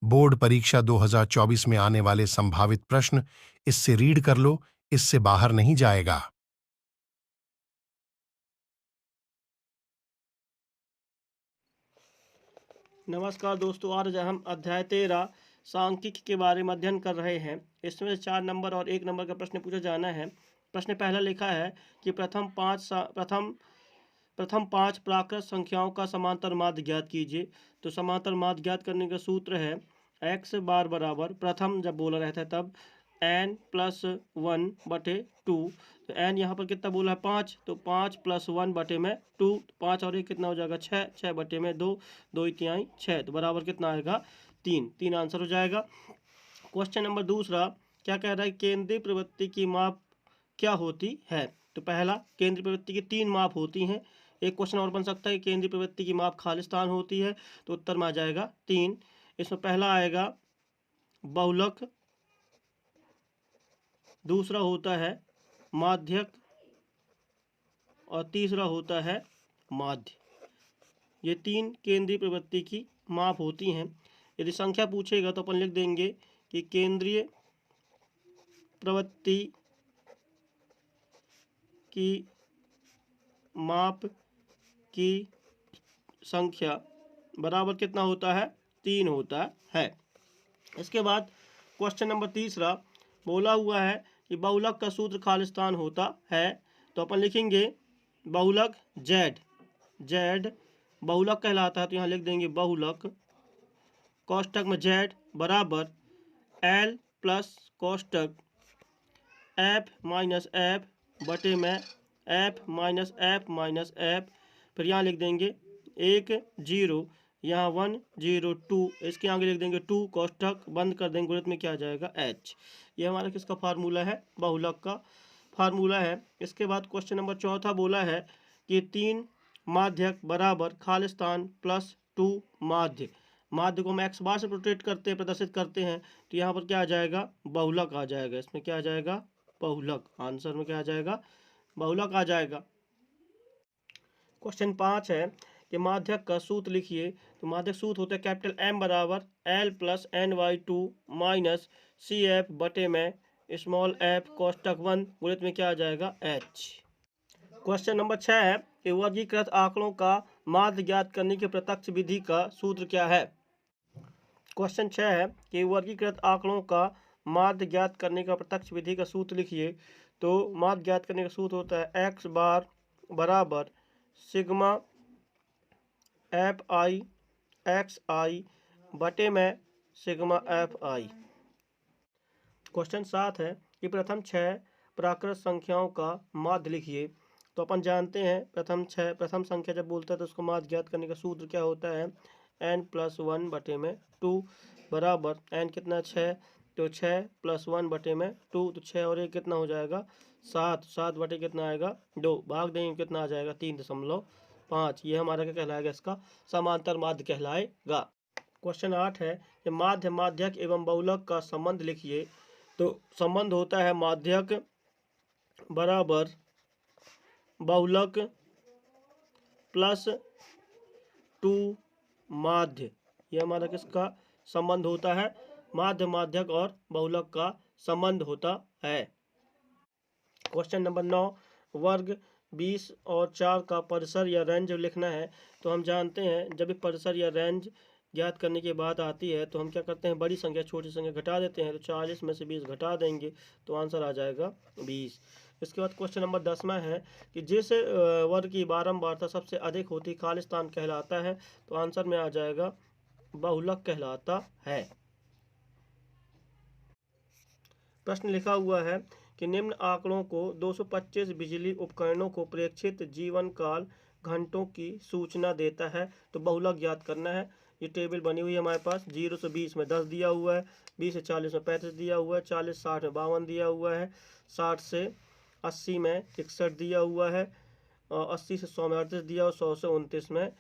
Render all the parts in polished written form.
Board परीक्षा 2024 में आने वाले संभावित प्रश्न इससे रीड कर लो, इससे बाहर नहीं जाएगा। नमस्कार दोस्तों, आज हम अध्याय 13 सांख्यिकी के बारे में अध्ययन कर रहे हैं। इसमें 4 नंबर और 1 नंबर का प्रश्न पूछा जाना है। प्रश्न पहला लिखा है कि प्रथम पाँच प्राकृत संख्याओं का समांतर माध्य ज्ञात कीजिए। तो समांतर माध्य ज्ञात करने का सूत्र है x बार बराबर, प्रथम जब बोला रहता है तब n+1/2। तो n यहाँ पर कितना बोला है 5, तो 5 + 1/2, 5 और 1 कितना हो जाएगा 6, 6/2, 2 इतिहाई 6, तो बराबर कितना आएगा 3। 3 आंसर हो जाएगा। क्वेश्चन नंबर दूसरा क्या कह रहा है, केंद्रीय प्रवृत्ति की माप क्या होती है। तो पहला, केंद्रीय प्रवृत्ति की 3 माप होती हैं। एक क्वेश्चन और बन सकता है, केंद्रीय प्रवृत्ति की माप खालिस्तान होती है। तो उत्तर में आ जाएगा 3। इसमें पहला आएगा बहुलक, दूसरा होता है माध्यक और तीसरा होता है माध्य। ये 3 केंद्रीय प्रवृत्ति की माप होती हैं। यदि संख्या पूछेगा तो अपन लिख देंगे कि केंद्रीय प्रवृत्ति की माप की संख्या बराबर कितना होता है 3 होता है। इसके बाद क्वेश्चन नंबर तीसरा बोला हुआ है कि बहुलक का सूत्र खालिस्तान होता है। तो अपन लिखेंगे बहुलक z बहुलक कहलाता है, तो यहाँ लिख देंगे बहुलक कोष्टक में z बराबर l प्लस कोष्टक f माइनस f बटे में f माइनस f, फिर यहाँ लिख देंगे 1 0, यहाँ 1 0 2, इसके आगे लिख देंगे 2, कोष्टक बंद कर देंगे, गुणित में क्या आ जाएगा h। ये हमारा किसका फार्मूला है, बहुलक का फार्मूला है। इसके बाद क्वेश्चन नंबर चौथा बोला है कि 3 माध्यक बराबर खालिस्तान प्लस 2 माध्य। माध्य को हम x बार से प्रोटेट करते हैं, प्रदर्शित करते हैं, तो यहाँ पर क्या आ जाएगा बहुलक आ जाएगा। इसमें क्या आ जाएगा बहुलक, आंसर में क्या आ जाएगा बहुलक आ जाएगा। क्वेश्चन 5 है कि माध्यक का सूत्र लिखिए। तो माध्यक सूत्र होता है कैपिटल M बराबर L plus n/2 minus CF बटे में स्मॉल f कोष्टक 1, गुणित में क्या आ जाएगा h। क्वेश्चन नंबर 6 है कि वर्गीकृत आंकड़ों का माध्य ज्ञात करने की प्रत्यक्ष विधि का सूत्र क्या है। क्वेश्चन 6 है कि वर्गीकृत आंकड़ों का माध्य ज्ञात करने का प्रत्यक्ष विधि का सूत्र लिखिए। तो माध्य ज्ञात करने का सूत्र होता है x बार बराबर सिग्मा fi xi बटे में सिग्मा fi। क्वेश्चन 7 है कि प्रथम 6 प्राकृत संख्याओं का माध्य लिखिए। तो अपन जानते हैं प्रथम संख्या जब बोलता है तो उसको माध्य ज्ञात करने का सूत्र क्या होता है n+1/2 बराबर n कितना 6, तो 6 + 1/2, तो 6 और 1 कितना हो जाएगा 7, 7 बटे कितना आएगा 2, भाग देंगे कितना आ जाएगा 3.5। ये हमारा क्या कहलाएगा, इसका समांतर माध्य कहलाएगा। क्वेश्चन 8 है कि माध्य माध्यक एवं बहुलक का संबंध लिखिए। तो संबंध होता है माध्यक बराबर बहुलक प्लस 2 माध्य। ये हमारा किसका संबंध होता है, माध्य माध्यक और बहुलक का संबंध होता है। क्वेश्चन नंबर 9, वर्ग 20 और 4 का परिसर या रेंज लिखना है। तो हम जानते हैं जब भी परिसर या रेंज ज्ञात करने की बात आती है तो हम क्या करते हैं, बड़ी संख्या छोटी संख्या घटा देते हैं। तो 40 में से 20 घटा देंगे तो आंसर आ जाएगा 20। इसके बाद क्वेश्चन नंबर 10वां है कि जिस वर्ग की बारंबारता सबसे अधिक होती खालिस्तान कहलाता है। तो आंसर में आ जाएगा बहुलक कहलाता है। प्रश्न लिखा हुआ है कि निम्न आंकड़ों को 225 बिजली उपकरणों को प्रेक्षित जीवन काल घंटों की सूचना देता है। तो बहुलक ज्ञात करना है। ये टेबल बनी हुई है हमारे पास, 0 से 20 में 10 दिया हुआ है, 20 से 40 में 35 दिया हुआ है, 40 60 में 52 दिया हुआ है, 60 से 80 में 61 दिया हुआ है, और 80 से 100 में 38 दिया हुआ, 100 से 29 में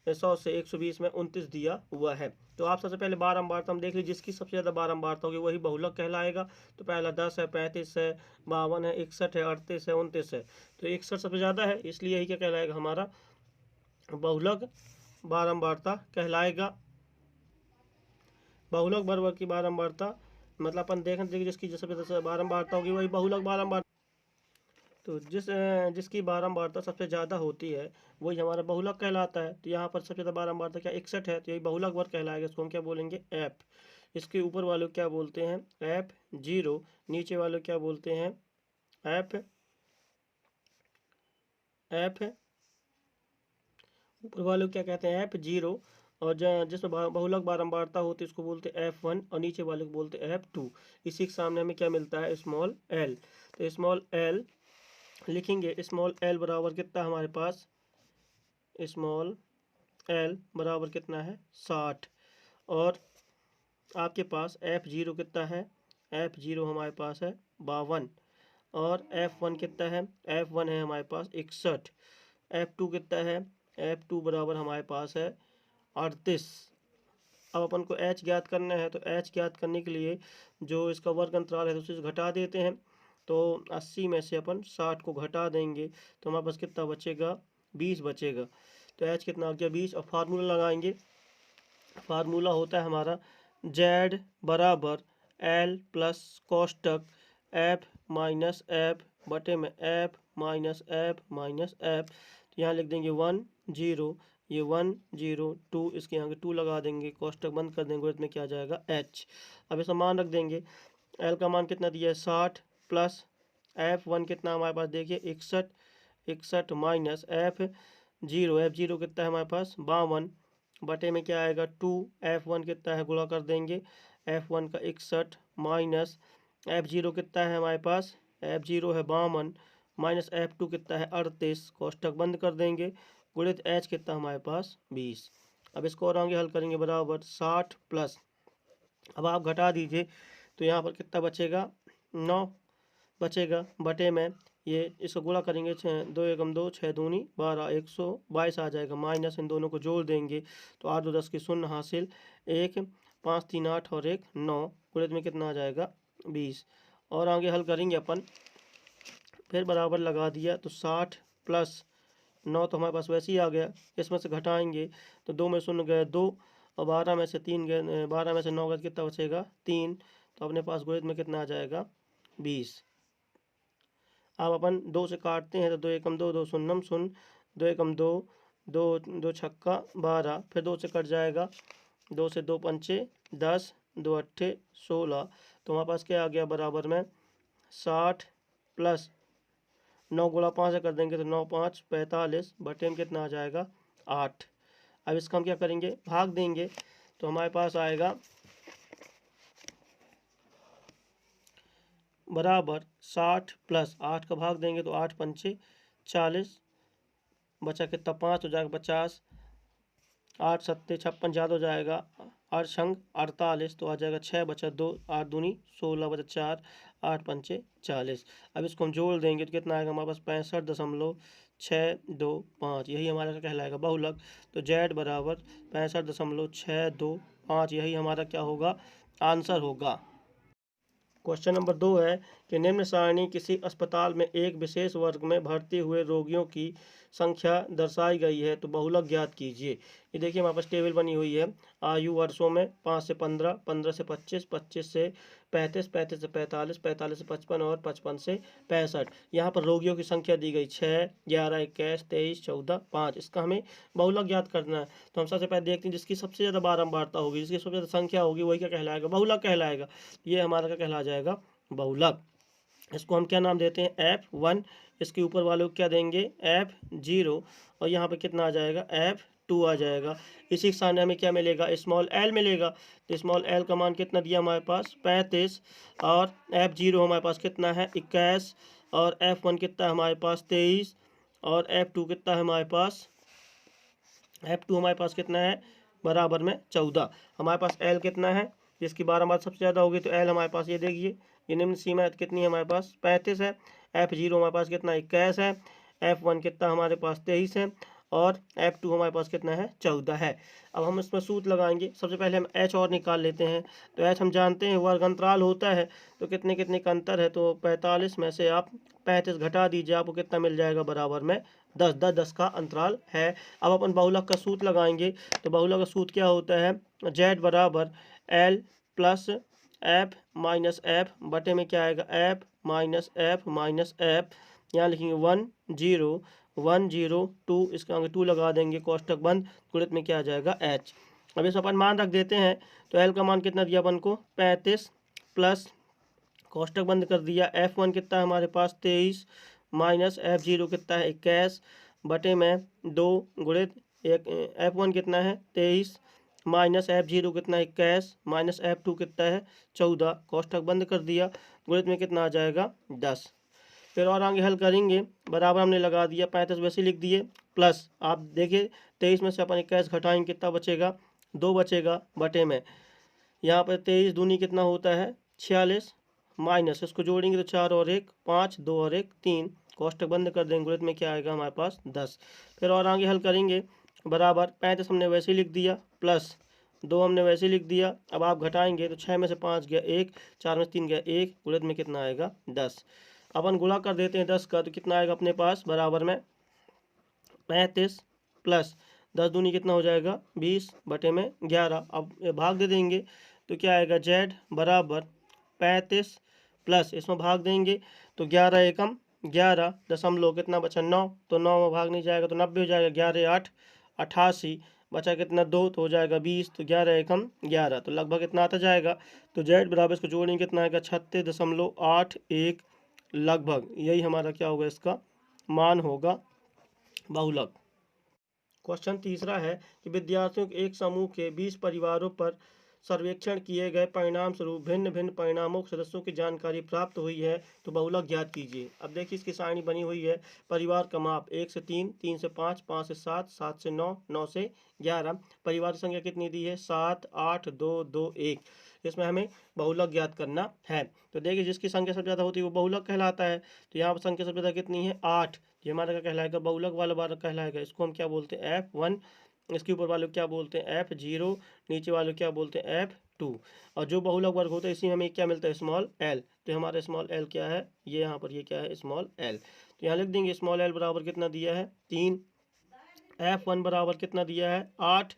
100 से 120 में 29 दिया हुआ है। तो आप सबसे पहले बारंबारता हम देख लीजिए, जिसकी सबसे ज़्यादा बारंबारता होगी वही बहुलक कहलाएगा। तो पहला 10 है, 35 है, 52 है, 61 है, 38 है, 29 है। तो 61 सबसे ज़्यादा है, इसलिए यही क्या कहलाएगा हमारा बहुलक बारंबारता कहलाएगा। बहुलक बराबर की बारंबारता, मतलब अपन देखिए जिसकी सबसे ज़्यादा बारंबारता होगी वही बहुलक बारंबार, तो जिसकी बारंबारता सबसे ज़्यादा होती है वही हमारा बहुलक कहलाता है। तो यहाँ पर सबसे ज़्यादा बारंबारता क्या 61 है, तो यही बहुलक वर्ग कहलाएगा। इसको हम क्या बोलेंगे, एफ। इसके ऊपर वालों क्या बोलते हैं, F0। नीचे वालों क्या बोलते हैं, एफ ऊपर वालों क्या कहते हैं, F0। और जिसमें बहुलक बारंबारता होती है उसको बोलते हैं F1, और नीचे वाले को बोलते हैं F2। इसी के सामने हमें क्या मिलता है, स्मॉल l। तो स्मॉल l लिखेंगे, स्मॉल l बराबर कितना हमारे पास, स्मॉल l बराबर कितना है 60। और आपके पास F0 कितना है, F0 हमारे पास है 52। और F1 कितना है, F1 है हमारे पास 61। F2 कितना है, F2 बराबर हमारे पास है 38। अब अपन को h ज्ञात करना है, तो h ज्ञात करने के लिए जो इसका वर्ग अंतराल है तो उसे घटा देते हैं। तो 80 में से अपन 60 को घटा देंगे तो हमारे पास कितना बचेगा, 20 बचेगा। तो h कितना आ गया 20। और फार्मूला लगाएंगे, फार्मूला होता है हमारा z बराबर l प्लस कोष्टक f माइनस f बटे में f माइनस f। तो यहाँ लिख देंगे 1 0, ये 1 0 2, इसके यहाँ 2 लगा देंगे, कोष्टक बंद कर देंगे, इसमें क्या आ जाएगा h। अब इसका मान रख देंगे, l का मान कितना दिया है 60, प्लस f1 कितना हमारे पास देखिए 61 माइनस f0 कितना है हमारे पास 52, बटे में क्या आएगा 2। f1 कितना है गुणा कर देंगे, f1 का 61 माइनस f0 कितना है हमारे पास, f0 है 52 माइनस f2 कितना है 38, कोष्टक बंद कर देंगे, गुणित h कितना हमारे पास 20। अब इसको और आगे हल करेंगे, बराबर 60 प्लस, अब आप घटा दीजिए तो यहाँ पर कितना बचेगा 9 बचेगा, बटे में ये इसको गुणा करेंगे 2 एकम 2, 6 दूनी 12, 122 आ जाएगा, माइनस इन दोनों को जोड़ देंगे तो 8 2 10 की शून्य हासिल, 1 5 3 8 और 1 9, गुणित में कितना आ जाएगा 20। और आगे हल करेंगे अपन, फिर बराबर लगा दिया तो 60 प्लस 9 तो हमारे पास वैसे ही आ गया, इसमें से घटाएंगे तो 2 में शून्य गए 2, और 12 में से 3 गए, 12 में से 9 गए कितना बचेगा 3, तो अपने पास गुणित में कितना आ जाएगा 20। अब अपन 2 से काटते हैं तो 2 एकम 2, 2 शून्यम शून्य, 2 एकम 2, 2 छक्का 12, फिर 2 से कट जाएगा, 2 से 2 पंचे 10, 2 अट्ठे 16, तो हमारे पास क्या आ गया बराबर में 60 प्लस 9 गुणा 5 से कर देंगे तो 9 5 45, बटे में कितना आ जाएगा 8। अब इसका हम क्या करेंगे, भाग देंगे तो हमारे पास आएगा बराबर 60 प्लस 8 का भाग देंगे तो 8 पंचे 40, बचा कितना 5 हो जाएगा 50, 8 सत्ते 56 ज़्यादा हो जाएगा, 8 छंग 48, तो आ जाएगा 6 बचा 2, 8 दूनी 16 बचा 4, 8 पंचे 40। अब इसको हम जोड़ देंगे तो कितना आएगा हमारे पास 65.625, यही हमारा क्या कहलाएगा बहुलक। तो z बराबर 65.625, यही हमारा क्या होगा आंसर होगा। क्वेश्चन नंबर 2 है कि निम्न सारणी किसी अस्पताल में एक विशेष वर्ग में भर्ती हुए रोगियों की संख्या दर्शाई गई है, तो बहुलक ज्ञात कीजिए। ये देखिए हमारे पास टेबल बनी हुई है, आयु वर्षों में 5 से 15, 15 से 25, 25 से 35, 35 से 45, 45 से 55 और 55 से 65। यहाँ पर रोगियों की संख्या दी गई 6, 11, 21, 23, 14, 5। इसका हमें बहुलक ज्ञात करना है। तो हम सबसे पहले देखते हैं जिसकी सबसे ज़्यादा बारंबारता होगी, जिसकी सबसे ज़्यादा संख्या होगी वही क्या कहलाएगा, बहुलक कहलाएगा। ये हमारा क्या कहला जाएगा बहुलक। इसको हम क्या नाम देते हैं F1, इसके ऊपर वालों को क्या देंगे F0, और यहाँ पे कितना आ जाएगा F2 आ जाएगा। इसी के सामने हमें क्या मिलेगा, स्मॉल l मिलेगा। तो स्मॉल l का मान कितना दिया हमारे पास 35, और F0 हमारे पास कितना है 21, और F1 कितना है हमारे पास 23, और F2 कितना है हमारे पास, F2 हमारे पास कितना है बराबर में 14। हमारे पास l कितना है, जिसकी बारंबार सबसे ज़्यादा होगी, तो l हमारे पास ये देखिए ये निम्न सीमा कितनी है हमारे पास 35 है, F0 हमारे पास कितना 21 है, F1 कितना हमारे पास 23 है, और F2 हमारे पास कितना है 14 है। अब हम इसमें सूत्र लगाएंगे, सबसे पहले हम h और निकाल लेते हैं। तो h हम जानते हैं वर्ग अंतराल होता है, तो कितने कितने का अंतर है, तो 45 में से आप 35 घटा दीजिए, आपको कितना मिल जाएगा बराबर में 10, 10 10 का अंतराल है। अब अपन बहुलक का सूत्र लगाएंगे, तो बहुलक का सूत्र क्या होता है, z बराबर L plus F minus F बटे में क्या आएगा एफ माइनस एफ यहाँ लिखेंगे 1 0 इसके आगे 2 लगा देंगे कोष्टक बंद गुणित में क्या आ जाएगा एच। अब इस अपन मान रख देते हैं तो एल का मान कितना दिया अपन को 35 प्लस कोष्टक बंद कर दिया F1 कितना है हमारे पास 23 माइनस F0 कितना है 21 बटे में 2 गुणित F1 कितना है 23 माइनस F0 कितना है 21 माइनस F2 कितना है 14 कोष्टक बंद कर दिया गुणित में कितना आ जाएगा 10। फिर और आगे हल करेंगे बराबर हमने लगा दिया 35 वैसे लिख दिए प्लस आप देखिए 23 में से अपन 21 घटाएंगे कितना बचेगा 2 बचेगा बटे में यहाँ पर 23 दूनी कितना होता है 46 माइनस इसको जोड़ेंगे तो 4 और 1 5 2 और 1 3 कोष्टक बंद कर देंगे गुणित में क्या आएगा हमारे पास 10। फिर और आगे हल करेंगे बराबर 35 हमने वैसे ही लिख दिया प्लस 2 हमने वैसे ही लिख दिया। अब आप घटाएंगे तो 6 में से 5 गया 1 4 में से 3 गया 1 गुणित में कितना आएगा 10। अपन गुणा कर देते हैं 10 का तो कितना आएगा अपने पास बराबर में 35 प्लस 10 दूनी कितना हो जाएगा 20 बटे में 11। अब भाग दे देंगे तो क्या आएगा जेड बराबर 35 प्लस इसमें भाग देंगे तो 11 एकम 11 दशमलव कितना बचा 9 तो 9 में भाग नहीं जाएगा तो 90 हो जाएगा 11 8 88 बचा कितना 2 तो हो जाएगा 20 तो 11 एकम 11 तो लगभग इतना आता जाएगा। तो जेड बराबर इसको जोड़ेंगे कितना आएगा 36.81 लगभग यही हमारा क्या होगा इसका मान होगा बहुलक। क्वेश्चन तीसरा है कि विद्यार्थियों के एक समूह के 20 परिवारों पर सर्वेक्षण किए गए परिणाम स्वरूप भिन्न भिन्न परिणामों के सदस्यों की जानकारी प्राप्त हुई है तो बहुलक ज्ञात कीजिए। अब देखिए इसकी सारणी बनी हुई है परिवार का माप 1 से 3 3 से 5 5 से 7 7 से 9 9 से 11 परिवार की संख्या कितनी दी है 7 8 2 2 1। इसमें हमें बहुलक ज्ञात करना है तो देखिए जिसकी संख्या सबसे ज़्यादा होती है वो बहुलक कहलाता है। तो यहाँ पर संख्या सबसे ज़्यादा कितनी है 8 ये हमारा क्या कहलाएगा बहुलक वाला बार कहलाएगा। इसको हम क्या बोलते हैं F1 इसके ऊपर वाले क्या बोलते हैं F0 नीचे वाले क्या बोलते हैं F2 और जो बहुलक वर्ग होता है इसी में हमें क्या मिलता है स्मॉल l। तो हमारा स्मॉल l क्या है ये यहाँ पर ये क्या है स्मॉल l। तो यहाँ लिख देंगे स्मॉल l बराबर कितना दिया है 3 F1 बराबर कितना दिया है 8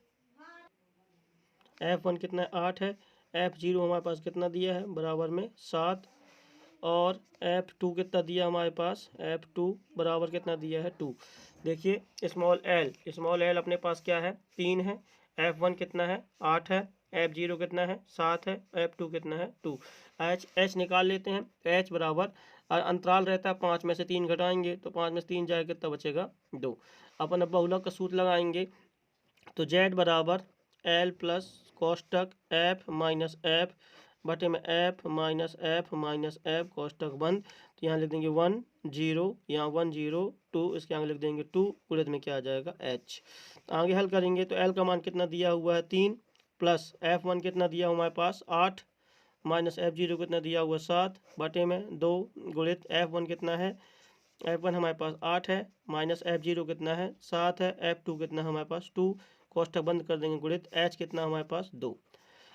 F1 कितना है 8 है F0 हमारे पास कितना दिया है बराबर में 7 और F2 कितना दिया हमारे पास F2 बराबर कितना दिया है 2। देखिए स्मॉल l अपने पास क्या है 3 है F1 कितना है 8 है F0 कितना है 7 है F2 कितना है 2। h निकाल लेते हैं h बराबर अंतराल रहता है 5 में से 3 घटाएंगे तो 5 में से 3 जाएगा कितना बचेगा 2। अपन अब बहुलक का सूत्र लगाएंगे तो z बराबर l प्लस कोष्टक f माइनस f बटे में f माइनस f कोष्टक बंद। तो यहाँ लिख देंगे 1 0 यहाँ 1 0 2 इसके आगे लिख देंगे 2 गुणित में क्या आ जाएगा h। आगे हल करेंगे तो l का मान कितना दिया हुआ है 3 प्लस F1 कितना दिया हमारे पास 8 माइनस F0 कितना दिया हुआ 7 बटे में 2 गुणित F1 कितना है F1 हमारे पास 8 है माइनस F0 कितना है 7 है F2 कितना है हमारे पास 2 कोष्टक बंद कर देंगे गुणित h कितना हमारे पास 2।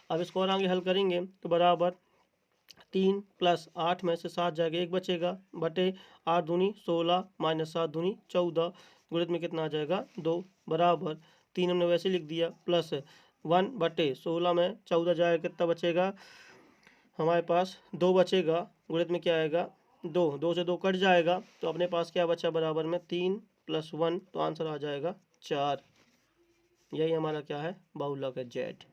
अब इसको और आगे हल करेंगे तो बराबर 3 प्लस 8 में से 7 जाएगा 1 बचेगा बटे 8 दूनी 16 माइनस 7 दूनी 14 गुणित में कितना आ जाएगा 2 बराबर 3 हमने वैसे लिख दिया प्लस 1 बटे 16 में 14 जाएगा कितना बचेगा हमारे पास 2 बचेगा गुणित में क्या आएगा 2 2 से 2 कट जाएगा तो अपने पास क्या बचा बराबर में 3 प्लस 1 तो आंसर आ जाएगा 4। यही हमारा क्या है बहुलक है जेड।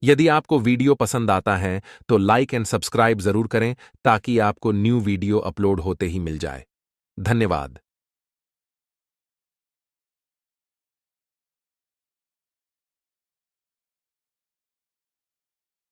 यदि आपको वीडियो पसंद आता है तो लाइक एंड सब्सक्राइब जरूर करें ताकि आपको न्यू वीडियो अपलोड होते ही मिल जाए। धन्यवाद।